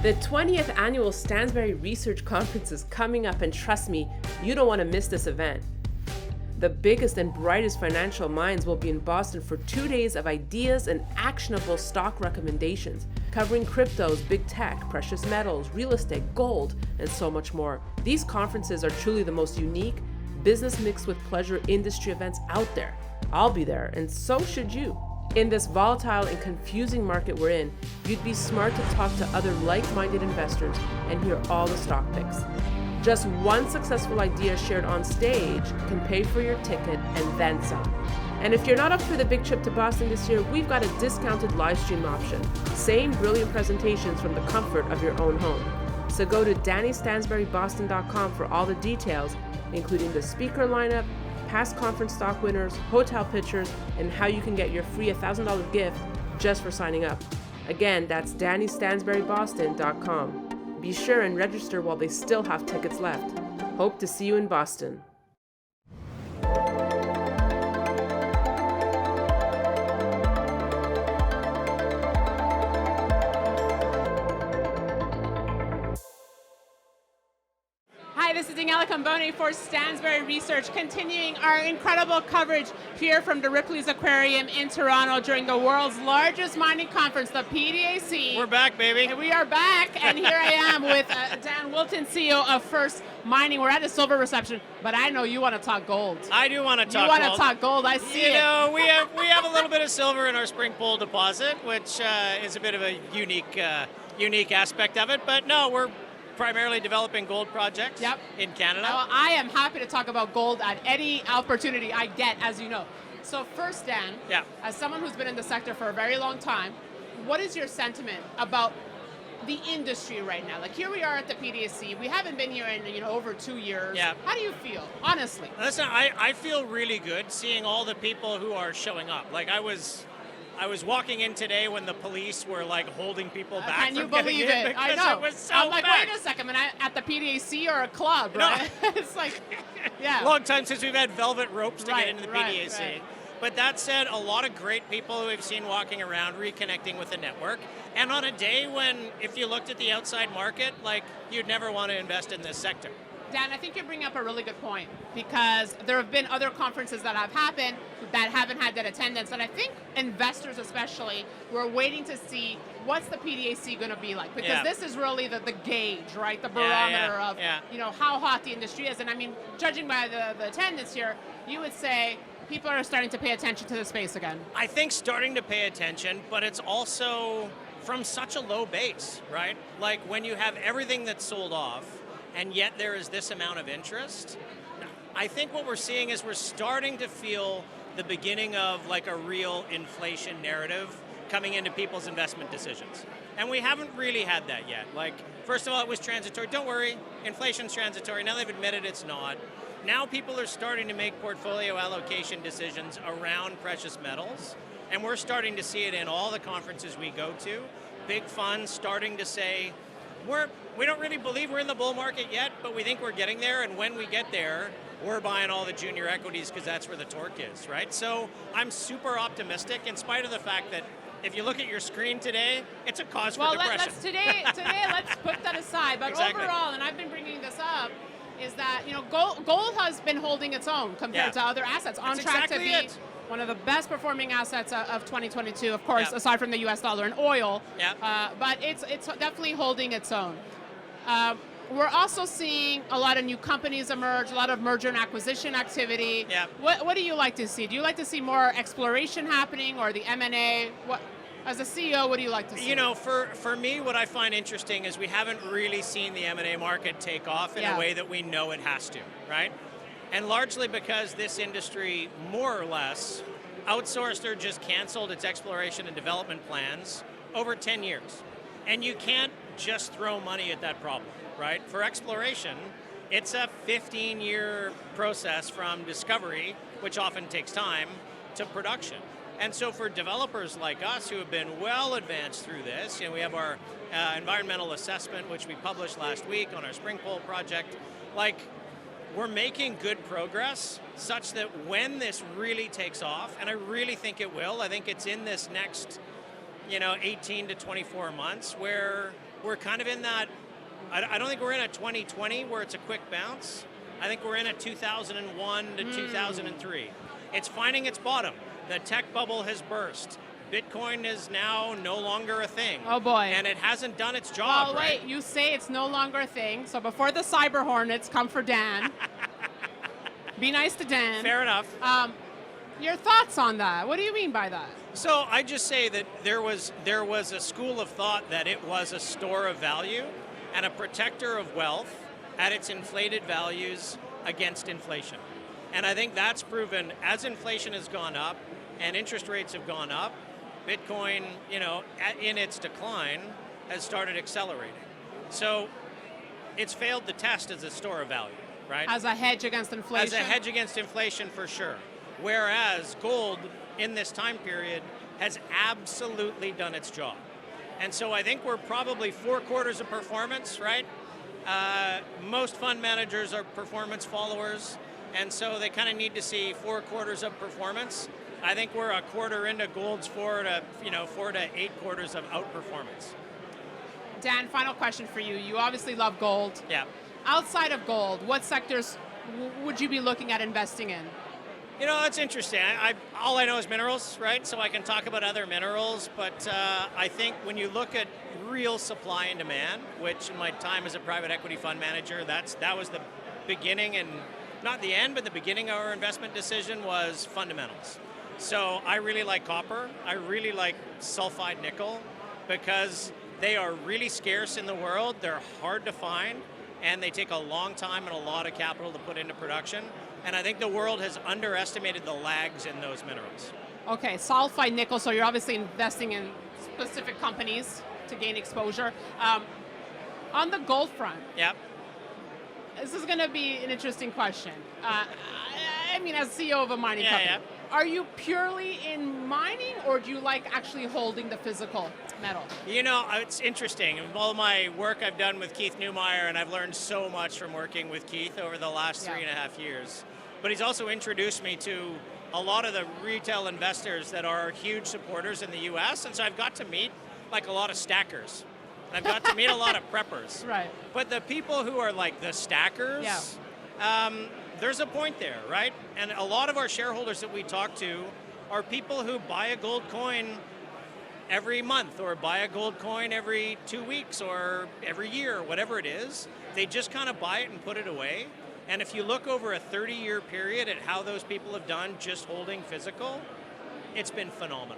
The 20th annual Stansberry Research Conference is coming up, and trust me, you don't want to miss this event. The biggest and brightest financial minds will be in Boston for 2 days of ideas and actionable stock recommendations, covering cryptos, big tech, precious metals, real estate, gold, and so much more. These conferences are truly the most unique, business mixed with pleasure industry events out there. I'll be there, and so should you. In this volatile and confusing market we're in, you'd be smart to talk to other like-minded investors and hear all the stock picks. Just one successful idea shared on stage can pay for your ticket and then some. And if you're not up for the big trip to Boston this year, we've got a discounted live stream option. Same brilliant presentations from the comfort of your own home. So go to DannyStansberryBoston.com for all the details, including the speaker lineup, past conference stock winners, hotel pictures, and how you can get your free $1,000 gift just for signing up. Again, that's DannyStansberryBoston.com. Be sure and register while they still have tickets left. Hope to see you in Boston. Hi, this is Daniela Cambone for Stansberry Research, continuing our incredible coverage here from the Ripley's Aquarium in Toronto during the world's largest mining conference, the PDAC. We're back, baby. And we are back, and here I am with Dan Wilton, CEO of First Mining. We're at a silver reception, but I know you want to talk gold. I do want to talk gold. You want to talk gold, I see it. You know, we have a little bit of silver in our spring pole deposit, which is a bit of a unique aspect of it, but no, we're primarily developing gold projects in Canada. Well, I am happy to talk about gold at any opportunity I get, as you know. So first, Dan, as someone who's been in the sector for a very long time, what is your sentiment about the industry right now? Like, here we are at the PDAC. We haven't been here in over 2 years. Yeah. How do you feel, honestly? Listen, I feel really good seeing all the people who are showing up. Like, I was walking in today when the police were like holding people back. Can you believe it? I know. It was so I'm like, packed. wait a second, am I at the PDAC or a club, right? No. It's like, Long time since we've had velvet ropes to get into the PDAC. Right. But that said, a lot of great people who we've seen walking around, reconnecting with the network. And on a day when, if you looked at the outside market, like, you'd never want to invest in this sector. Dan, I think you're bringing up a really good point, because there have been other conferences that have happened that haven't had that attendance, and I think investors especially were waiting to see what's the PDAC going to be like, because this is really the gauge, right? The barometer of how hot the industry is. And I mean, judging by the attendance here, you would say people are starting to pay attention to the space again. I think starting to pay attention, but it's also from such a low base, right? Like, when you have everything that's sold off, and yet there is this amount of interest, I think what we're seeing is we're starting to feel the beginning of like a real inflation narrative coming into people's investment decisions. And we haven't really had that yet. Like, first of all, it was transitory. Don't worry, inflation's transitory. Now they've admitted it's not. Now people are starting to make portfolio allocation decisions around precious metals, and we're starting to see it in all the conferences we go to. Big funds starting to say, we don't really believe we're in the bull market yet, but we think we're getting there, and when we get there, we're buying all the junior equities because that's where the torque is, right? So I'm super optimistic, in spite of the fact that if you look at your screen today, it's a cause for depression. Today, let's put that aside. But overall, and I've been bringing this up, is that gold has been holding its own compared to other assets, on track to be one of the best performing assets of 2022, of course, aside from the US dollar and oil. But it's definitely holding its own. We're also seeing a lot of new companies emerge, a lot of merger and acquisition activity. What do you like to see? Do you like to see more exploration happening, or the M&A? As a CEO, what do you like to see? You know, for me, what I find interesting is we haven't really seen the M&A market take off in a way that we know it has to, right? And largely because this industry, more or less, outsourced or just canceled its exploration and development plans over 10 years. And you can't just throw money at that problem, right? For exploration, it's a 15-year process from discovery, which often takes time, to production. And so for developers like us who have been well advanced through this, we have our environmental assessment, which we published last week on our Spring Pole project, like, we're making good progress such that when this really takes off, and I really think it will, I think it's in this next 18 to 24 months where we're kind of in that, I don't think we're in a 2020 where it's a quick bounce. I think we're in a 2001 to 2003. It's finding its bottom. The tech bubble has burst. Bitcoin is now no longer a thing. Oh boy. And it hasn't done its job. Well, wait, you say it's no longer a thing. So before the cyber hornets come for Dan, be nice to Dan. Fair enough. Your thoughts on that? What do you mean by that? So I just say that there was a school of thought that it was a store of value and a protector of wealth at its inflated values against inflation. And I think that's proven as inflation has gone up and interest rates have gone up, Bitcoin, in its decline, has started accelerating. So it's failed the test as a store of value, right? As a hedge against inflation? As a hedge against inflation, for sure. Whereas gold, in this time period, has absolutely done its job. And so I think we're probably 4 quarters of performance, right? Most fund managers are performance followers, and so they kind of need to see 4 quarters of performance. I think we're a quarter into gold's 4 to 8 quarters of outperformance. Dan, final question for you. You obviously love gold. Yeah. Outside of gold, what sectors would you be looking at investing in? That's interesting. All I know is minerals, right? So I can talk about other minerals, but I think when you look at real supply and demand, which in my time as a private equity fund manager, that was the beginning, and not the end, but the beginning of our investment decision was fundamentals. So I really like copper. I really like sulfide nickel because they are really scarce in the world. They're hard to find, and they take a long time and a lot of capital to put into production. And I think the world has underestimated the lags in those minerals. Okay, sulfide nickel, so you're obviously investing in specific companies to gain exposure. On the gold front, yep. This is going to be an interesting question. I mean, as CEO of a mining company, are you purely in mining, or do you like actually holding the physical metal? It's interesting. All my work I've done with Keith Neumeyer, and I've learned so much from working with Keith over the last 3.5 years. But he's also introduced me to a lot of the retail investors that are huge supporters in the U.S., and so I've got to meet like a lot of stackers. I've got to meet a lot of preppers. Right. But the people who are like the stackers, there's a point there, right? And a lot of our shareholders that we talk to are people who buy a gold coin every month or buy a gold coin every 2 weeks or every year, whatever it is. They just kind of buy it and put it away. And if you look over a 30-year period at how those people have done just holding physical, it's been phenomenal.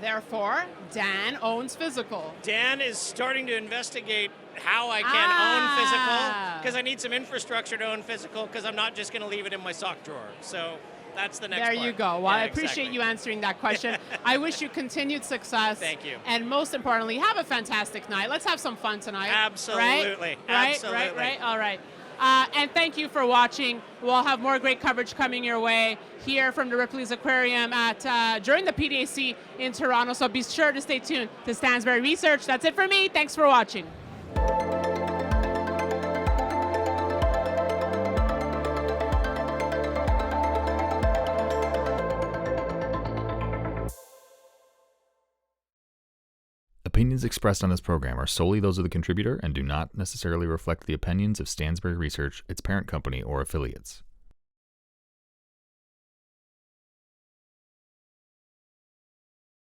Therefore, Dan owns physical. Dan is starting to investigate how I can own physical, because I need some infrastructure to own physical, because I'm not just going to leave it in my sock drawer. So that's the next part. There you go. Well, I appreciate you answering that question. I wish you continued success. Thank you. And most importantly, have a fantastic night. Let's have some fun tonight. Absolutely. Right? Absolutely. Right. All right. And thank you for watching. We'll have more great coverage coming your way here from the Ripley's Aquarium during the PDAC in Toronto. So be sure to stay tuned to Stansberry Research. That's it for me. Thanks for watching. Opinions expressed on this program are solely those of the contributor and do not necessarily reflect the opinions of Stansberry Research, its parent company, or affiliates.